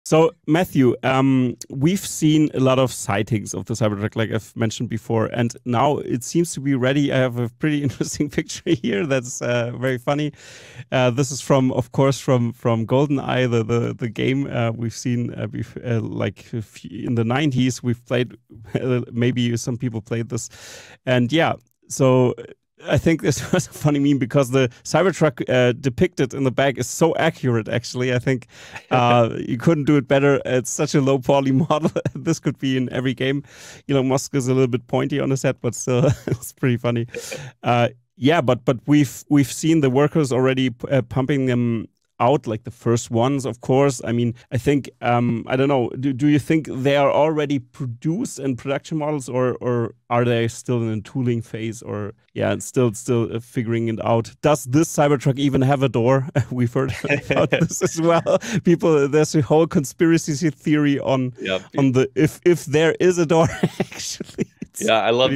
So, Matthew, we've seen a lot of sightings of the Cybertruck, like I've mentioned before, and now it seems to be ready. I have a pretty interesting picture here that's very funny. This is from, of course, from GoldenEye, the game we've seen like in the 90s. We've played, maybe some people played this, and yeah. So I think this was a funny meme because the Cybertruck depicted in the back is so accurate. Actually, I think you couldn't do it better. It's such a low poly model. This could be in every game. Elon Musk is a little bit pointy on his head, but still, it's pretty funny. Yeah, but we've seen the workers already pumping them out, like the first ones, of course. I mean, I think I don't know. Do you think they are already produced in production models, or are they still in a tooling phase, or yeah, and still figuring it out? Does this Cybertruck even have a door? We've heard about this as well. People, there's a whole conspiracy theory on Yeah, the if there is a door actually. yeah. I love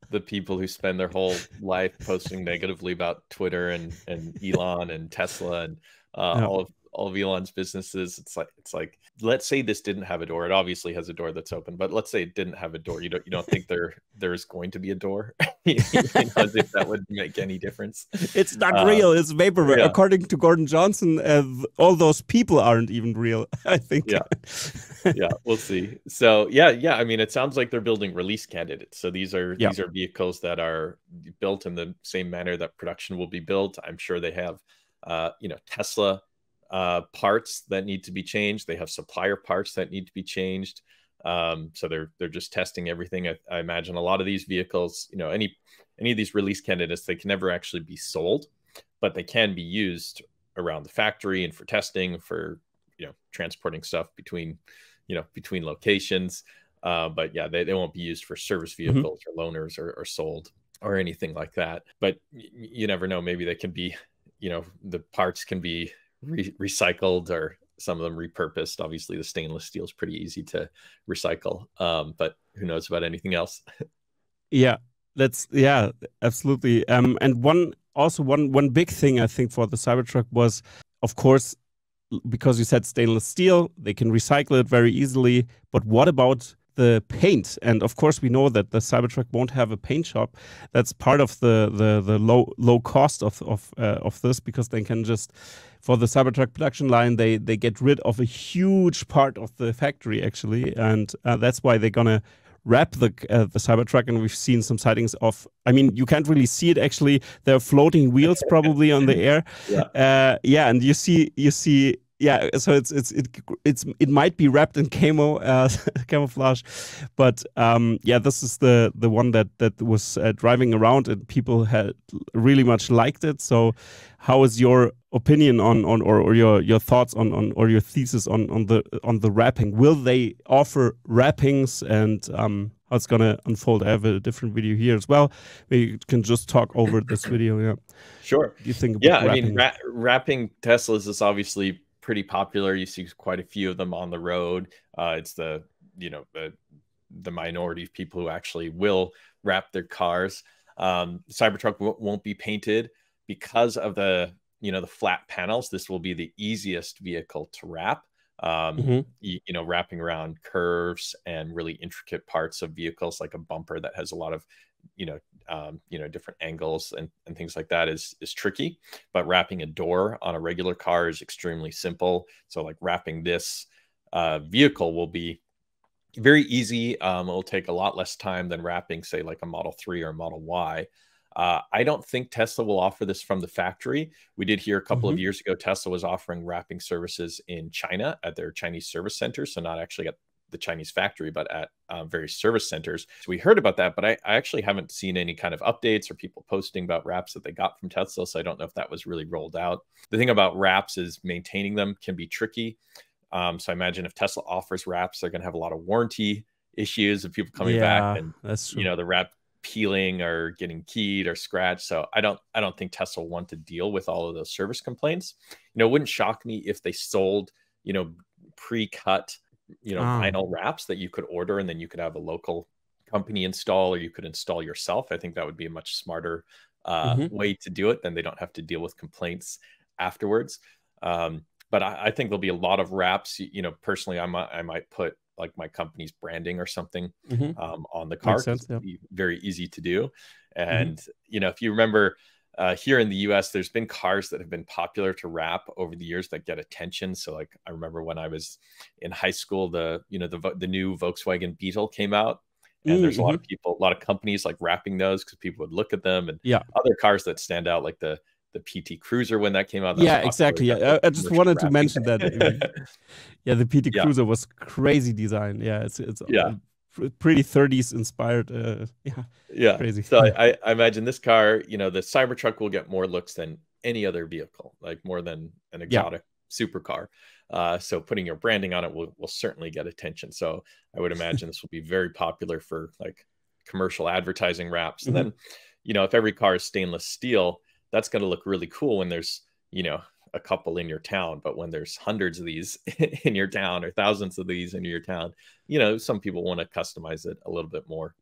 the people who spend their whole life posting negatively about Twitter and Elon and Tesla and Yeah. all of Elon's businesses. It's like let's say this didn't have a door. It obviously has a door that's open, but let's say it didn't have a door. You don't think there's going to be a door? As if that would make any difference. It's not real. It's vaporware. Yeah, According to Gordon Johnson, all those people aren't even real. I think. yeah. Yeah, we'll see. So yeah. I mean, it sounds like they're building release candidates. So these are Yeah. these are vehicles that are built in the same manner that production will be built. I'm sure they have, Tesla parts that need to be changed. They have supplier parts that need to be changed. So they're just testing everything. I imagine a lot of these vehicles, any of these release candidates, they can never actually be sold, but they can be used around the factory and for testing, for transporting stuff between locations. But yeah, they won't be used for service Mhm. vehicles or loaners or sold or anything like that. But you never know. Maybe they can be, the parts can be recycled or some of them repurposed. Obviously, the stainless steel is pretty easy to recycle. But who knows about anything else? Yeah, that's yeah, absolutely. And one big thing I think for the Cybertruck was, of course, because you said stainless steel, they can recycle it very easily. But what about the paint? And of course, we know that the Cybertruck won't have a paint shop. That's part of the low cost of this, because they can just, for the Cybertruck production line, they get rid of a huge part of the factory actually, and that's why they're gonna wrap the Cybertruck. And we've seen some sightings of. I mean, you can't really see it actually. There are floating wheels probably on the air. Yeah. Yeah, and you see. Yeah, so it might be wrapped in camouflage, but yeah, this is the one that was driving around, and people had really much liked it. So, how is your opinion on or your thoughts or your thesis on the wrapping? Will they offer wrappings, and how it's gonna unfold? I have a different video here as well. We can just talk over this video. Yeah, what Sure. do you think Yeah, about I mean, wrapping? wrapping Teslas is obviously pretty popular. You see quite a few of them on the road. It's the minority of people who actually will wrap their cars. Cybertruck won't be painted because of the flat panels. This will be the easiest vehicle to wrap. Hmm. Wrapping around curves and really intricate parts of vehicles, like a bumper that has a lot of different angles and things like that is tricky. But wrapping a door on a regular car is extremely simple. So like wrapping this vehicle will be very easy. It'll take a lot less time than wrapping, say, like a Model 3 or a Model Y. I don't think Tesla will offer this from the factory. We did hear a couple Hmm. of years ago Tesla was offering wrapping services in China at their Chinese service centers. So not actually at the Chinese factory, but at various service centers. So we heard about that, but I actually haven't seen any kind of updates or people posting about wraps that they got from Tesla. So I don't know if that was really rolled out. The thing about wraps is maintaining them can be tricky. So I imagine if Tesla offers wraps, they're going to have a lot of warranty issues of people coming back Yeah, and that's true. the wrap peeling or getting keyed or scratched. So I don't think Tesla will want to deal with all of those service complaints. It wouldn't shock me if they sold, pre-cut, Ah. vinyl wraps that you could order and then you could have a local company install, or you could install yourself. I think that would be a much smarter Hmm. way to do it. Then they don't have to deal with complaints afterwards. But I think there'll be a lot of wraps. You know, personally, I might put like my company's branding or something on the car Makes because sense. Yeah. it'd be very easy to do. Hmm. And you know, if you remember, here in the U.S., there's been cars that have been popular to wrap over the years that get attention. So, like, I remember when I was in high school, the new Volkswagen Beetle came out, and there's a lot Mm-hmm. of people, a lot of companies like wrapping those because people would look at them, and Yeah. other cars that stand out, like the PT Cruiser when that came out, that was Yeah, popular. exactly. Got the Yeah, I just commercial wanted to wrapping. mention that. Yeah, the PT Yeah, Cruiser was crazy design. Yeah, it's yeah. pretty 30s inspired. Yeah, Yeah. crazy. So I imagine this car, you know, the Cybertruck will get more looks than any other vehicle, like more than an Yeah. exotic supercar. So putting your branding on it will certainly get attention. So I would imagine this will be very popular for like commercial advertising wraps. And Hmm. then, you know, if every car is stainless steel, that's going to look really cool when there's, you know, a couple in your town. But when there's hundreds of these in your town or thousands of these in your town, you know, some people want to customize it a little bit more.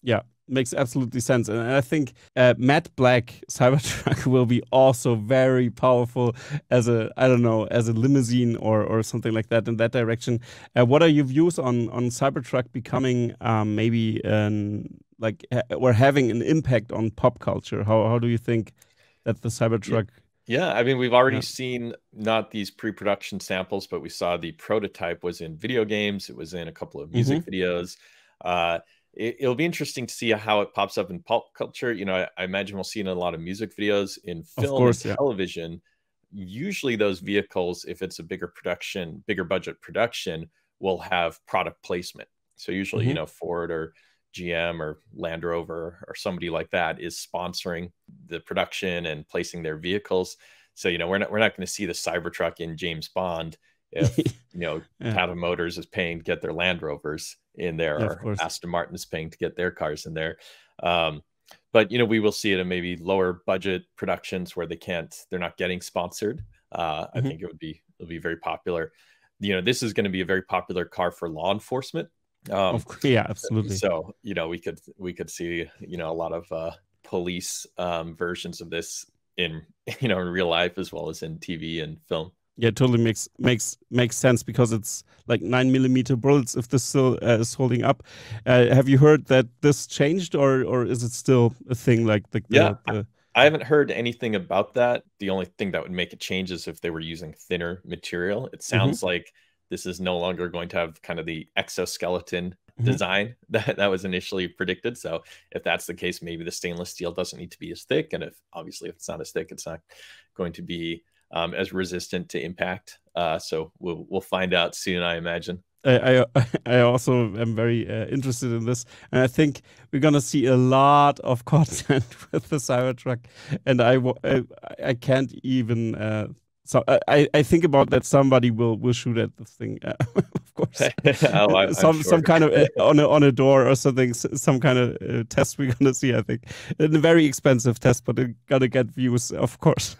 Yeah, makes absolutely sense. And I think matte black Cybertruck will be also very powerful as a, I don't know, as a limousine or something like that in that direction. What are your views on Cybertruck becoming maybe like or having an impact on pop culture? How do you think that the Yeah. Cybertruck? Yeah, I mean, we've already Yeah. seen not these pre-production samples, but we saw the prototype was in video games. It was in a couple of Hmm. music videos. Uh, it'll be interesting to see how it pops up in pop culture. You know, I imagine we'll see it in a lot of music videos, in Of film and course, yeah. television. Usually, those vehicles, if it's a bigger production, bigger budget production, will have product placement. So usually, you Hmm. know, Ford or GM or Land Rover or somebody like that is sponsoring the production and placing their vehicles. So, you know, we're not going to see the Cybertruck in James Bond if, you know, Yeah, Tata Motors is paying to get their Land Rovers in there, yeah, of or course. Aston Martin is paying to get their cars in there. Um, but you know, we will see it in maybe lower budget productions where they're not getting sponsored. I Hmm. think it'll be very popular. You know, this is going to be a very popular car for law enforcement. Of Um, course, yeah, absolutely. so, you know, we could see, you know, a lot of police versions of this in you know, in real life as well as in TV and film. Yeah, it totally makes sense because it's like 9 millimeter bullets. If this still is holding up, have you heard that this changed, or is it still a thing? Like Yeah, the I haven't heard anything about that. The only thing that would make it change is if they were using thinner material. It Hmm. sounds like this is no longer going to have kind of the exoskeleton Hmm. design that was initially predicted. So if that's the case, maybe the stainless steel doesn't need to be as thick. And if obviously if it's not as thick, it's not going to be as resistant to impact. So we'll find out soon, I imagine. I also am very interested in this, and I think we're gonna see a lot of content with the Cybertruck, and I can't even. So I think about that somebody will shoot at this thing, of course. Oh, I'm Some sure. kind of on a door or something, some kind of test we're gonna see. I think a very expensive test, but it's gonna get views, of course.